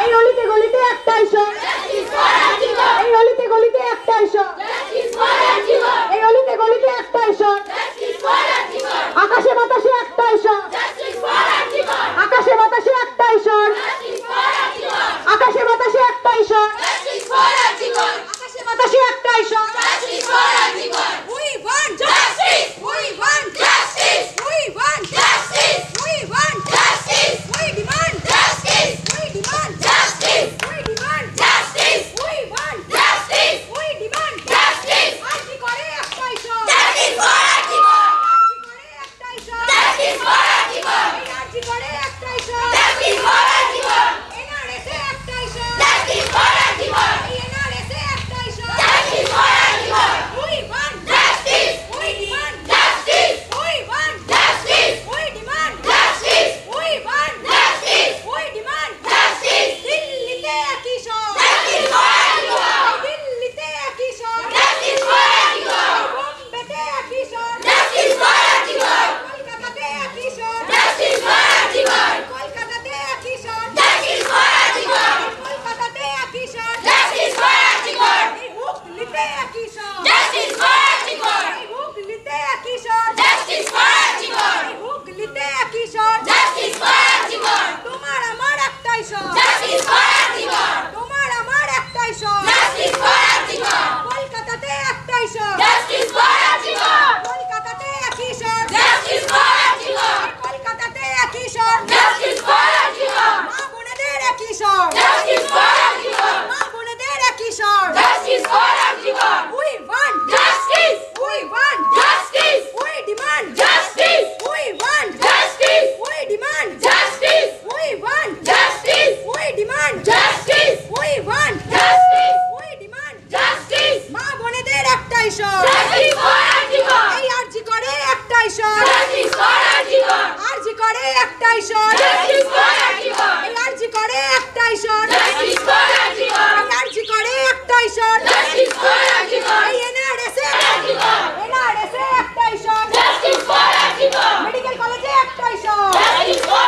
এই অলিতে গলিতে একটাই সব, এই অলিতে গলিতে একটাই সব, এই অলিতে গলিতে একটাই সব, আকাশে বাতাসে একটাই সব, আকাশে বাতাসে একটাই সব, আকাশে বাতাসে একটাই সব, আকাশে বাতাসে একটাই সব। We want justice. We want justice. We want justice. We want justice. We demand justice. We demand justice. We demand justice. We want justice. We demand justice. আরজি করে একটাই সব, justice for আরজি করে, আরজি করে একটাই সব, justice for আরজি করে, এই আরজি করে একটাই সব, justice for আরজি করে, এনআরএস একটাই সব, justice for আরজি করে, এই এনআরএস একটাই সব, justice for আরজি করে। We want justice. We demand justice. We want justice. We demand justice. We want justice. We demand justice. দিল্লিতে একই সব, justice for আরজি করে, দিল্লিতে একই সব, justice for আরজি করে, বোম্বেতে একই সব, justice for আরজি করে, কলকাতাতে একই সব, justice for আরজি করে, কলকাতাতে একই সব, justice for আরজি করে, কলকাতাতে একই সব, justice for আরজি করে, এই হুগলিতে একই সব, justice for আরজি করে, এই হুগলিতে একই সব, justice for আরজি করে, এই হুগলিতে একই সব, justice for আরজি করে, তোমার আমার একটাই সব, justice for আরজি করে, তোমার আমার একটাই সব, justice for আরজি করে, কলকাতাতে একটাই সব, justice for আরজি করে, কলকাতাতে একই সব, justice for আরজি করে, কলকাতাতে একই সব, justice for আরজি করে, মা বোনেদের একই সব, justice for আরজি করে, মা বোনেদের একই সব, justice for আরজি করে। We want justice. We want justice. We demand justice. We want justice. We demand justice. We want justice. We demand justice. We want justice. We demand justice. মা বোনেদের একটাই সব, justice for আরজি করে, এই আরজি করে একটাই সব, justice for আরজি করে, আরজি করে একটাই সব, justice for আরজি করে, এই আরজি করে একটাই সব, justice for আরজি করে, এই আরজি করে একটাই সব, justice for আরজি করে, এই এনআরএস আরজি করে, এনআরএস একটাই সব, justice for আরজি করে, মেডিকেল কলেজে একটাই সব, justice for